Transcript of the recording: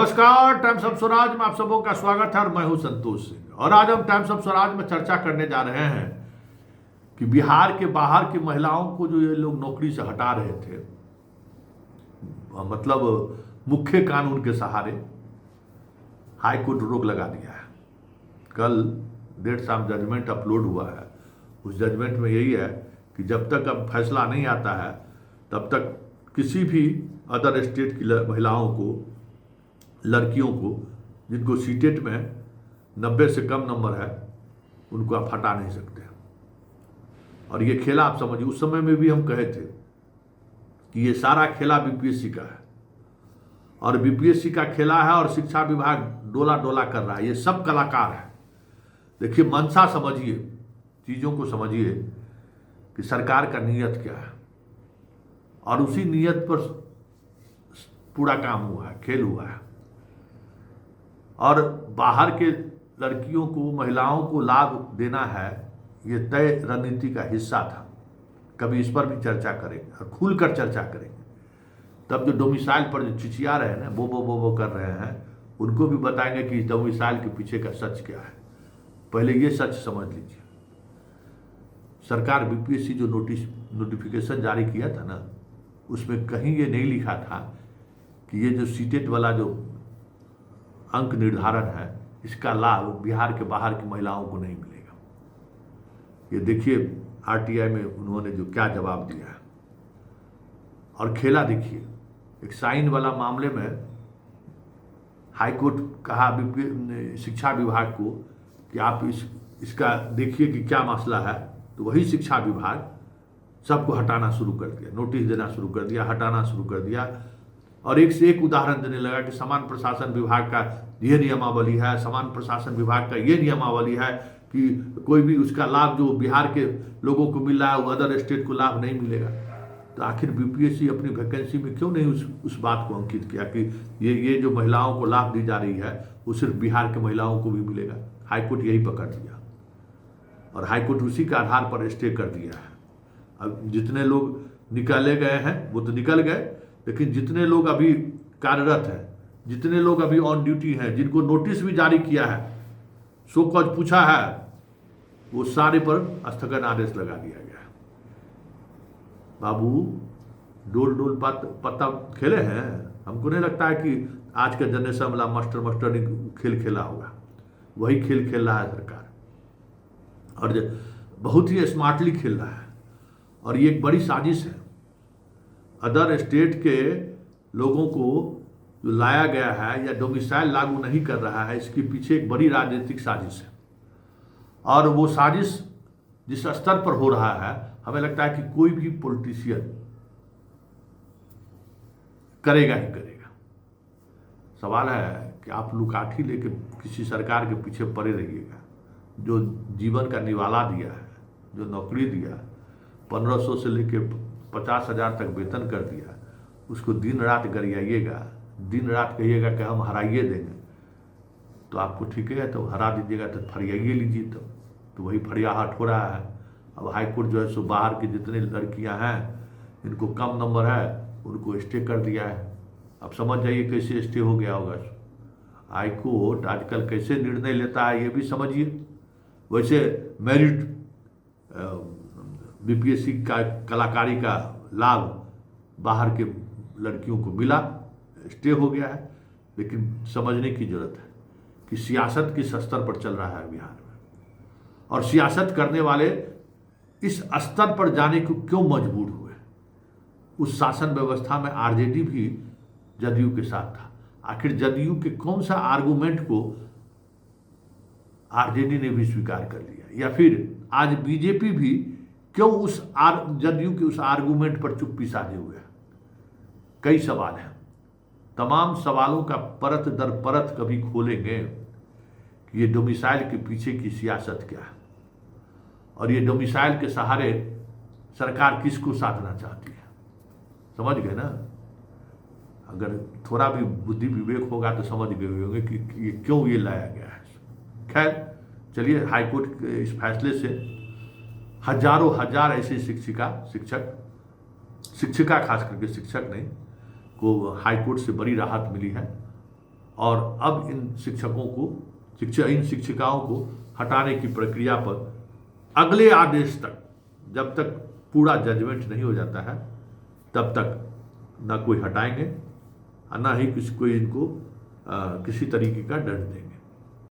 नमस्कार, times of Swaraj में आप सबों का स्वागत है और मैं हूं संतोष सिंह। और आज हम टाइम्स ऑफ स्वराज में चर्चा करने जा रहे हैं कि बिहार के बाहर की महिलाओं को जो ये लोग नौकरी से हटा रहे थे, मतलब मुख्य कानून के सहारे हाई कोर्ट रोक लगा दिया है। कल देर शाम जजमेंट अपलोड हुआ है। उस जजमेंट में यही है कि जब तक अब फैसला नहीं आता है तब तक किसी भी अदर स्टेट की महिलाओं को, लड़कियों को जिनको सीटेट में 90 से कम नंबर है, उनको आप हटा नहीं सकते। और ये खेला आप समझिए, उस समय में भी हम कहे थे कि ये सारा खेला बीपीएससी का है और बीपीएससी का खेला है और शिक्षा विभाग डोला डोला कर रहा है। ये सब कलाकार है। देखिए, मंशा समझिए, चीज़ों को समझिए कि सरकार का नीयत क्या है और उसी नीयत पर पूरा काम हुआ है, खेल हुआ है। और बाहर के लड़कियों को, महिलाओं को लाभ देना है, ये तय रणनीति का हिस्सा था। कभी इस पर भी चर्चा करेंगे और खुलकर चर्चा करेंगे। तब जो डोमिसाइल पर जो चिचिया रहे हैं ना, वो कर रहे हैं, उनको भी बताएंगे कि डोमिसाइल के पीछे का सच क्या है। पहले ये सच समझ लीजिए। सरकार बीपीएससी जो नोटिफिकेशन जारी किया था ना, उसमें कहीं ये नहीं लिखा था कि ये जो सीटेट वाला जो अंक निर्धारण है, इसका लाभ बिहार के बाहर की महिलाओं को नहीं मिलेगा। ये देखिए आरटीआई में उन्होंने जो क्या जवाब दिया है। और खेला देखिए, एक साइन वाला मामले में हाईकोर्ट कहा शिक्षा विभाग को कि आप इसका देखिए कि क्या मसला है, तो वही शिक्षा विभाग सबको हटाना शुरू कर दिया, नोटिस देना शुरू कर दिया, हटाना शुरू कर दिया। और एक से एक उदाहरण देने लगा कि समान प्रशासन विभाग का ये नियमावली है, समान प्रशासन विभाग का ये नियमावली है कि कोई भी उसका लाभ जो बिहार के लोगों को मिल रहा है वो अदर स्टेट को लाभ नहीं मिलेगा। तो आखिर बीपीएससी अपनी वैकेंसी में क्यों नहीं उस बात को अंकित किया कि ये जो महिलाओं को लाभ दी जा रही है वो सिर्फ बिहार के महिलाओं को भी मिलेगा। हाईकोर्ट यही पकड़ लिया और हाईकोर्ट उसी के आधार पर स्टे कर दिया है। अब जितने लोग निकाले गए हैं वो तो निकल गए, लेकिन जितने लोग अभी कार्यरत हैं, जितने लोग अभी ऑन ड्यूटी हैं, जिनको नोटिस भी जारी किया है, शो कॉज पूछा है, वो सारे पर स्थगन आदेश लगा दिया गया है। बाबू, डोल डोल पत्ता खेले हैं। हमको नहीं लगता है कि आज का जनरेशन वाला मास्टर ने खेल खेला होगा। वही खेल खेल रहा है सरकार, और बहुत ही स्मार्टली खेल रहा है। और ये एक बड़ी साजिश है। अदर स्टेट के लोगों को जो लाया गया है या डोमिसाइल लागू नहीं कर रहा है, इसके पीछे एक बड़ी राजनीतिक साजिश है। और वो साजिश जिस स्तर पर हो रहा है, हमें लगता है कि कोई भी पॉलिटिशियन करेगा ही करेगा। सवाल है कि आप लुकाठी लेके किसी सरकार के पीछे पड़े रहिएगा जो जीवन का निवाला दिया है, जो नौकरी दिया, 1500 से लेके 50,000 तक वेतन कर दिया, उसको दिन रात गरियाइएगा, दिन रात कहिएगा कि हम हराइए देंगे। तो आपको ठीक है, तो हरा दीजिएगा तो फरियाइए लीजिए। तो वही फरियाहट हो रहा है। अब हाईकोर्ट जो है सो बाहर की जितनी लड़कियां हैं, इनको कम नंबर है, उनको स्टे कर दिया है। अब समझ जाइए कैसे स्टे हो गया होगा। हाईकोर्ट आजकल कैसे निर्णय लेता है ये भी समझिए। वैसे मेरिट बीपीएससी का कलाकारी का लाभ बाहर के लड़कियों को मिला, स्टे हो गया है। लेकिन समझने की जरूरत है कि सियासत किस स्तर पर चल रहा है बिहार में, और सियासत करने वाले इस स्तर पर जाने को क्यों मजबूर हुए। उस शासन व्यवस्था में आरजेडी भी जदयू के साथ था। आखिर जदयू के कौन सा आर्गुमेंट को आरजेडी ने भी स्वीकार कर लिया, या फिर आज बीजेपी भी क्यों उस जदयू के उस आर्गुमेंट पर चुप्पी साधे हुए है। कई सवाल हैं। तमाम सवालों का परत दर परत कभी खोलेंगे कि ये डोमिसाइल के पीछे की सियासत क्या है और ये डोमिसाइल के सहारे सरकार किसको साधना चाहती है। समझ गए ना? अगर थोड़ा भी बुद्धि विवेक होगा तो समझ गए होंगे कि ये क्यों ये लाया गया है। खैर चलिए, हाईकोर्ट के इस फैसले से हजारों हजार ऐसे शिक्षिका खास करके शिक्षक नहीं को हाईकोर्ट से बड़ी राहत मिली है। और अब इन शिक्षकों को इन शिक्षिकाओं को हटाने की प्रक्रिया पर अगले आदेश तक, जब तक पूरा जजमेंट नहीं हो जाता है, तब तक न कोई हटाएंगे और न ही कोई इनको किसी तरीके का दंड देंगे।